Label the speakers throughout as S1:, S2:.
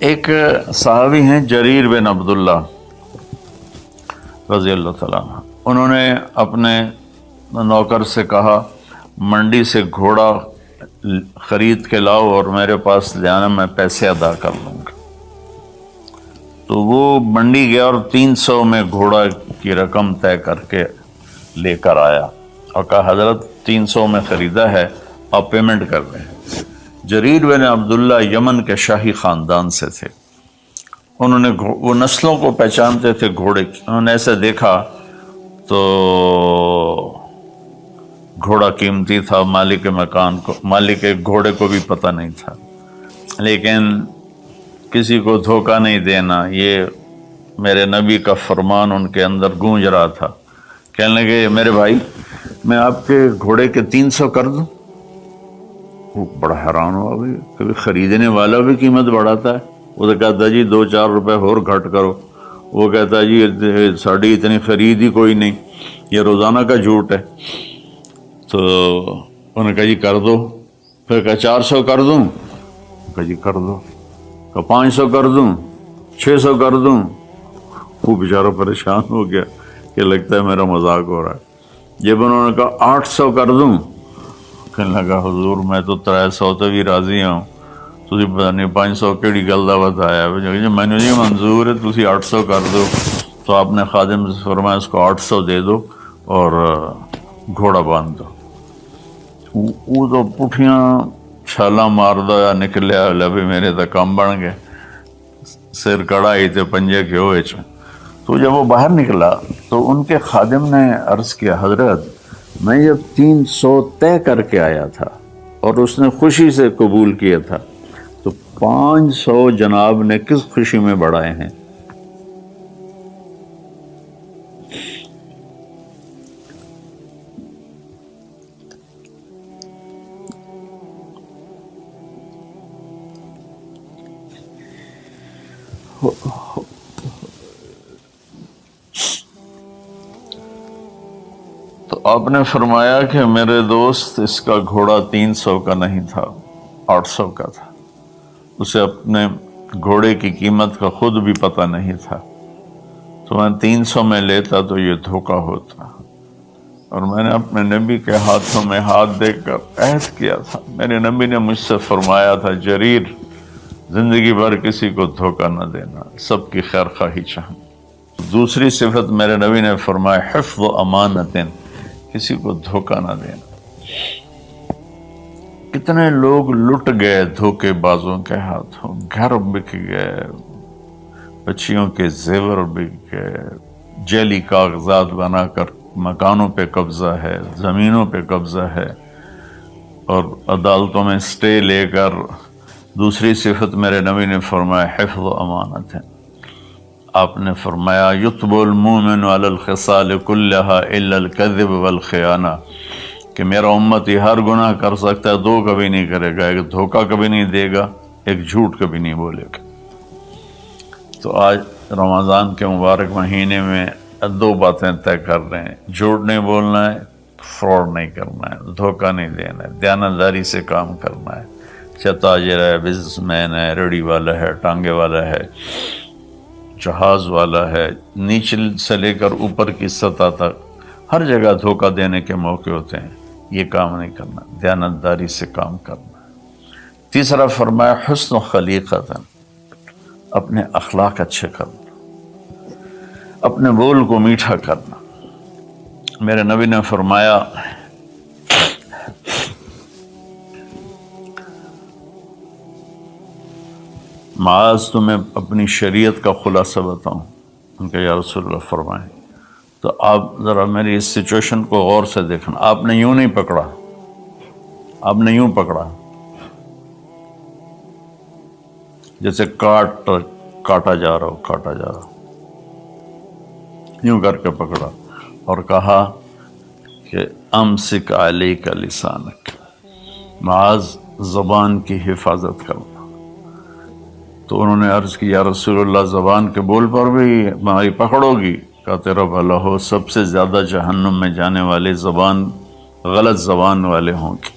S1: ایک صحابی ہیں جریر بن عبداللہ رضی اللہ تعالیٰ عنہ، انہوں نے اپنے نوکر سے کہا منڈی سے گھوڑا خرید کے لاؤ اور میرے پاس لے آنا، میں پیسے ادا کر لوں گا۔ تو وہ منڈی گیا اور 300 میں گھوڑا کی رقم طے کر کے لے کر آیا اور کہا حضرت 300 میں خریدا ہے، آپ پیمنٹ کر رہے ہیں۔ جریر بن عبداللہ یمن کے شاہی خاندان سے تھے، انہوں نے وہ نسلوں کو پہچانتے تھے گھوڑے کی، انہوں نے ایسے دیکھا تو گھوڑا قیمتی تھا، مالک مکان کو، مالک گھوڑے کو بھی پتہ نہیں تھا، لیکن کسی کو دھوکہ نہیں دینا، یہ میرے نبی کا فرمان ان کے اندر گونج رہا تھا۔ کہنے لگے میرے بھائی میں آپ کے گھوڑے کے 300 کر دوں؟ وہ بڑا حیران ہوا، بھائی کبھی خریدنے والا بھی قیمت بڑھاتا ہے؟ وہ تو کہتا جی 2-4 روپے اور گھٹ کرو، وہ کہتا جی ساڑھی اتنی خرید ہی کوئی نہیں، یہ روزانہ کا جھوٹ ہے۔ تو انہوں نے کہا جی کر دو، پھر کہا 400 کر دوں؟ کہا جی کر دو، کہا 500 کر دوں، 600 کر دوں؟ وہ بیچارہ پریشان ہو گیا کہ لگتا ہے میرا مذاق ہو رہا ہے۔ جب انہوں نے کہا 800 کر دوں؟ کہنے لگا حضور میں تو 300 تو بھی راضی ہوں، تسی پتہ نہیں 500 کیڑی گل دا بتایا، میں نے جی منظور ہے تسی 800 کر دو۔ تو آپ نے خادم سے فرمایا اس کو 800 دے دو اور گھوڑا باندھ دو۔ وہ تو پٹھیاں چھالاں ماردا یا نکلیا، لبے میرے تو کم بن گئے، سر کڑائی تے پنجے کے ہوئے چوں۔ تو جب وہ باہر نکلا تو ان کے خادم نے عرض کیا حضرت میں جب 300 طے کر کے آیا تھا اور اس نے خوشی سے قبول کیا تھا، تو 500 جناب نے کس خوشی میں بڑھائے ہیں؟ تو آپ نے فرمایا کہ میرے دوست اس کا گھوڑا 300 کا نہیں تھا، 800 کا تھا، اسے اپنے گھوڑے کی قیمت کا خود بھی پتہ نہیں تھا، تو میں 300 میں لیتا تو یہ دھوکہ ہوتا، اور میں نے اپنے نبی کے ہاتھوں میں ہاتھ دے کر عہد کیا تھا، میرے نبی نے مجھ سے فرمایا تھا جریر زندگی بھر کسی کو دھوکہ نہ دینا، سب کی خیر خواہی چاہنا۔ دوسری صفت میرے نبی نے فرمایا حفظ و امانت، کسی کو دھوکہ نہ دینا۔ کتنے لوگ لٹ گئے دھوکے بازوں کے ہاتھوں، گھر بک گئے، بچیوں کے زیور بک گئے، جعلی کاغذات بنا کر مکانوں پہ قبضہ ہے، زمینوں پہ قبضہ ہے، اور عدالتوں میں سٹے لے کر۔ دوسری صفت میرے نبی نے فرمایا حفظ و امانت ہے، آپ نے فرمایا یتب المومن علی الخصال کلہا الا الکذب والخیانہ، کہ میرا امتی ہر گناہ کر سکتا ہے، 2 کبھی نہیں کرے گا، ایک دھوکہ کبھی نہیں دے گا، ایک جھوٹ کبھی نہیں بولے گا۔ تو آج رمضان کے مبارک مہینے میں 2 باتیں طے کر رہے ہیں، جھوٹ نہیں بولنا ہے، فراڈ نہیں کرنا ہے، دھوکہ نہیں دینا ہے، دیانتداری سے کام کرنا ہے، چاہے تاجر ہے، بزنس مین ہے، ریڑھی والا ہے، ٹانگے والا ہے، جہاز والا ہے، نیچے سے لے کر اوپر کی سطح تک ہر جگہ دھوکہ دینے کے موقع ہوتے ہیں، یہ کام نہیں کرنا، دیانتداری سے کام کرنا۔ تیسرا فرمایا حسن خلیقت، اپنے اخلاق اچھے کرنا، اپنے بول کو میٹھا کرنا۔ میرے نبی نے فرمایا معاذ تمہیں اپنی شریعت کا خلاصہ بتاؤں؟ ان کا یا رسول اللہ فرمائیں۔ تو آپ ذرا میری اس سچویشن کو غور سے دیکھنا، آپ نے یوں نہیں پکڑا، آپ نے یوں پکڑا جیسے کاٹا جا رہا ہو، کاٹا جا رہا ہو، یوں کر کے پکڑا اور کہا کہ امسک علیک لسانک، معاذ زبان کی حفاظت کرنا۔ تو انہوں نے عرض کی یا رسول اللہ زبان کے بول پر بھی ہماری پکڑو گی؟ کہا تیرا بھلا ہو، سب سے زیادہ جہنم میں جانے والے غلط زبان والے ہوں گے۔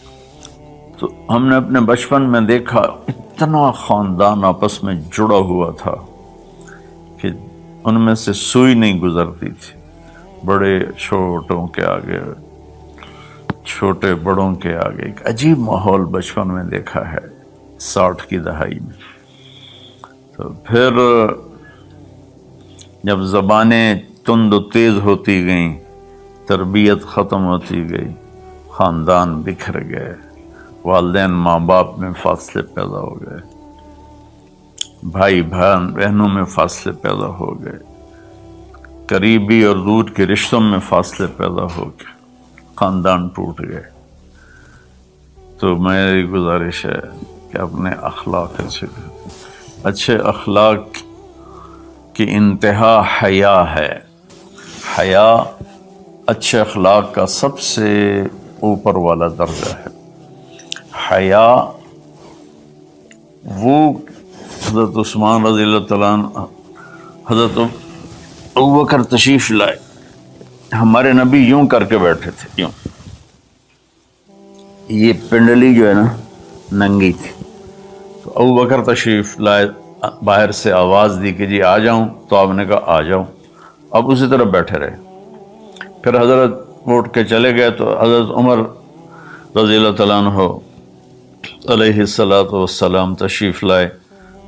S1: تو ہم نے اپنے بچپن میں دیکھا اتنا خاندان آپس میں جڑا ہوا تھا کہ ان میں سے سوئی نہیں گزرتی تھی، بڑے چھوٹوں کے آگے، چھوٹے بڑوں کے آگے۔ ایک عجیب ماحول بچپن میں دیکھا ہے 60 کی دہائی میں۔ تو پھر جب زبانیں تند و تیز ہوتی گئیں، تربیت ختم ہوتی گئی، خاندان بکھر گئے، والدین ماں باپ میں فاصلے پیدا ہو گئے، بھائی بہنوں میں فاصلے پیدا ہو گئے، قریبی اور دور کے رشتوں میں فاصلے پیدا ہو گئے، خاندان ٹوٹ گئے۔ تو میری گزارش ہے کہ اپنے اخلاق اچھے اخلاق کی انتہا حیا ہے۔ حیا اچھے اخلاق کا سب سے اوپر والا درجہ ہے۔ حیا وہ حضرت عثمان رضی اللہ تعالیٰ عنہ، حضرت ابوبکر تشریف لائے، ہمارے نبی یوں کر کے بیٹھے تھے، یوں، یہ پنڈلی جو ہے نا ننگی تھی، تو ابوبکر تشریف لائے، باہر سے آواز دی کہ جی آ جاؤں، تو آپ نے کہا آ جاؤ، اب اسی طرح بیٹھے رہے۔ پھر حضرت اٹھ کے چلے گئے تو حضرت عمر رضی اللہ تعالیٰ عنہ علیہ السلام تشریف لائے،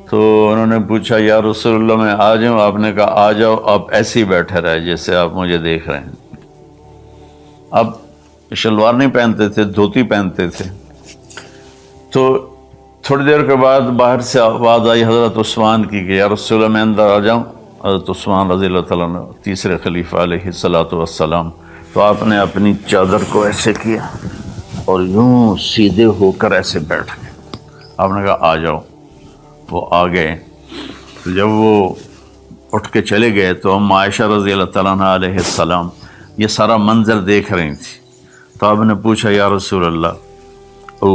S1: تو انہوں نے پوچھا یا رسول اللہ میں آ جاؤں؟ آپ نے کہا آ جاؤ، آپ ایسے ہی بیٹھے رہے جیسے آپ مجھے دیکھ رہے ہیں۔ اب شلوار نہیں پہنتے تھے، دھوتی پہنتے تھے۔ تو تھوڑی دیر کے بعد باہر سے آواز آئی حضرت عثمان کی کہ یا رسول اللہ میں اندر آ جاؤں؟ حضرت عثمان رضی اللہ تعالیٰ عنہ تیسرے خلیفہ علیہ السلام، تو آپ نے اپنی چادر کو ایسے کیا اور یوں سیدھے ہو کر ایسے بیٹھ گئے۔ آپ نے کہا آ جاؤ، وہ آ گئے۔ تو جب وہ اٹھ کے چلے گئے تو ہم عائشہ رضی اللہ تعالیٰ عنہ علیہ السلام یہ سارا منظر دیکھ رہی تھی۔ تو آپ نے پوچھا یا رسول اللہ،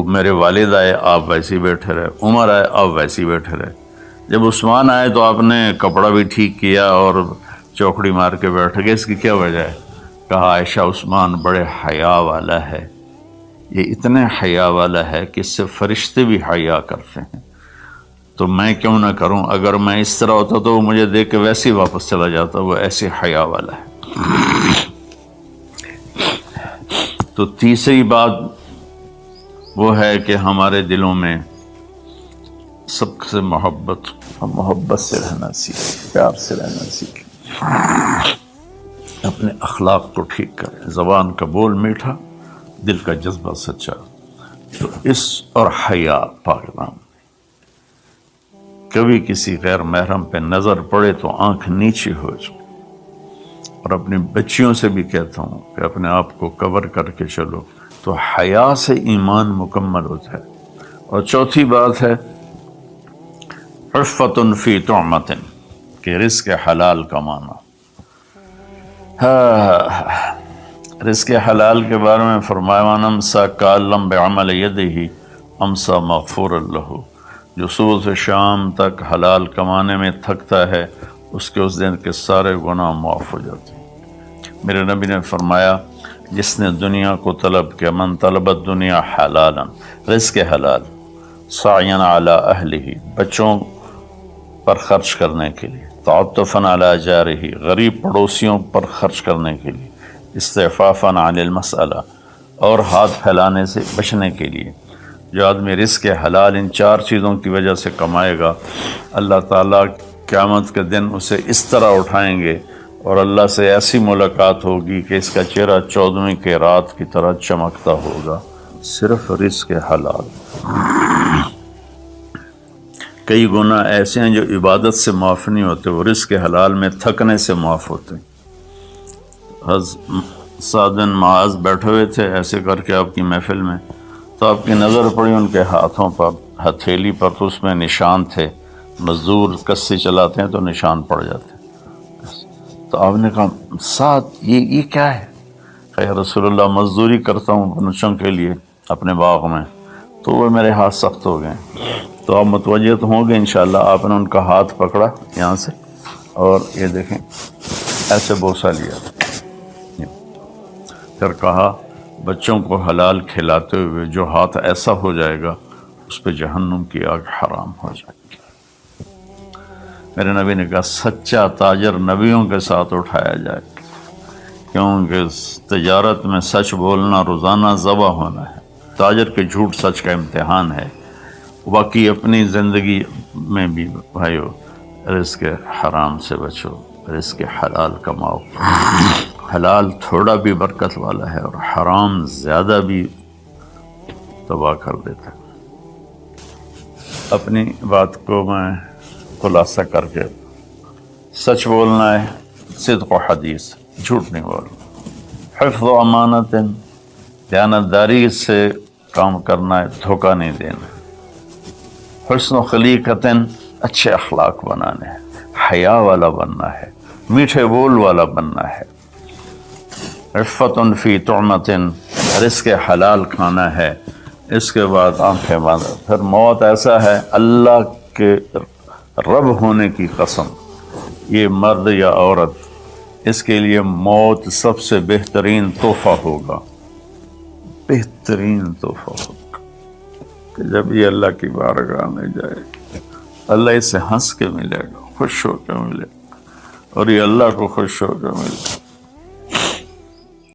S1: میرے والد آئے آپ ویسے ہی بیٹھے رہے، عمر آئے آپ ویسے ہی بیٹھے رہے، جب عثمان آئے تو آپ نے کپڑا بھی ٹھیک کیا اور چوکڑی مار کے بیٹھ گئے، اس کی کیا وجہ ہے؟ کہا عائشہ عثمان بڑے حیا والا ہے، یہ اتنے حیا والا ہے کہ اس سے فرشتے بھی حیا کرتے ہیں، تو میں کیوں نہ کروں؟ اگر میں اس طرح ہوتا تو وہ مجھے دیکھ کے ویسے ہی واپس چلا جاتا، وہ ایسے حیا والا ہے۔ تو تیسری بات وہ ہے کہ ہمارے دلوں میں سب سے محبت سے رہنا سیکھیں، پیار سے رہنا سیکھیں، اپنے اخلاق کو ٹھیک کریں، زبان کا بول میٹھا، دل کا جذبہ سچا۔ تو اس اور حیا پاک نام، کبھی کسی غیر محرم پہ نظر پڑے تو آنکھ نیچے ہو جائے۔ اور اپنی بچیوں سے بھی کہتا ہوں کہ اپنے آپ کو کور کر کے چلو، تو حیا سے ایمان مکمل ہوتا ہے۔ اور چوتھی بات ہے عفت فی طعمۃ، کہ رزق حلال کمانا۔ رزق حلال کے بارے میں فرمایا من امسا کالم بعمل یدہ امسا مغفور لہ، جو صبح سے شام تک حلال کمانے میں تھکتا ہے اس کے اس دن کے سارے گناہ معاف ہو جاتے ہیں۔ میرے نبی نے فرمایا جس نے دنیا کو طلب کیا، من طلب الدنیا حلالا، رزق حلال، سعیا علی اہلہ، بچوں پر خرچ کرنے کے لیے، تعطفا علی جارہ، غریب پڑوسیوں پر خرچ کرنے کے لیے، استعفافا عن المسألہ، اور ہاتھ پھیلانے سے بچنے کے لیے۔ جو آدمی رزق حلال ان چار چیزوں کی وجہ سے کمائے گا، اللہ تعالیٰ قیامت کے دن اسے اس طرح اٹھائیں گے اور اللہ سے ایسی ملاقات ہوگی کہ اس کا چہرہ 14ویں کی رات کی طرح چمکتا ہوگا، صرف رزق حلال۔ کئی گناہ ایسے ہیں جو عبادت سے معاف نہیں ہوتے، وہ رزق حلال میں تھکنے سے معاف ہوتے۔ سعد بن معاذ بیٹھے ہوئے تھے ایسے کر کے آپ کی محفل میں، تو آپ کی نظر پڑی ان کے ہاتھوں پر، ہتھیلی پر، تو اس میں نشان تھے، مزدور کسی چلاتے ہیں تو نشان پڑ جاتے ہیں۔ تو آپ نے کہا سعد یہ کیا ہے؟ کہ یا رسول اللہ مزدوری کرتا ہوں بچوں کے لیے اپنے باغ میں، تو وہ میرے ہاتھ سخت ہو گئے۔ تو آپ متوجہ تو ہوں گے انشاءاللہ۔ آپ نے ان کا ہاتھ پکڑا یہاں سے اور یہ دیکھیں ایسے بوسہ لیا، پھر کہا بچوں کو حلال کھلاتے ہوئے جو ہاتھ ایسا ہو جائے گا اس پہ جہنم کی آگ حرام ہو جائے گی۔ میرے نبی نے کہا سچا تاجر نبیوں کے ساتھ اٹھایا جائے گا، کیونکہ تجارت میں سچ بولنا روزانہ ذبح ہونا ہے۔ تاجر کے جھوٹ سچ کا امتحان ہے۔ باقی اپنی زندگی میں بھی بھائیو رزق حرام سے بچو، رزق حلال کماؤ۔ حلال تھوڑا بھی برکت والا ہے اور حرام زیادہ بھی تباہ کر دیتا ہے۔ اپنی بات کو میں خلاصہ کر کے، سچ بولنا ہے، صدق و حدیث، جھوٹ نہیں بولنا، حفظ و امانت، دیانتداری سے کام کرنا ہے، دھوکہ نہیں دینا، حسن و خلیقت، اچھے اخلاق بنانے ہیں، حیا والا بننا ہے، میٹھے بول والا بننا ہے، عفت فی طعمت، رزق حلال کھانا ہے۔ اس کے بعد آنکھیں بند، پھر موت ایسا ہے اللہ کے رب ہونے کی قسم، یہ مرد یا عورت، اس کے لیے موت سب سے بہترین تحفہ ہوگا، بہترین تحفہ ہوگا کہ جب یہ اللہ کی بارگاہ میں جائے اللہ اسے ہنس کے ملے گا، خوش ہو کے ملے گا، اور یہ اللہ کو خوش ہو کے ملے گا۔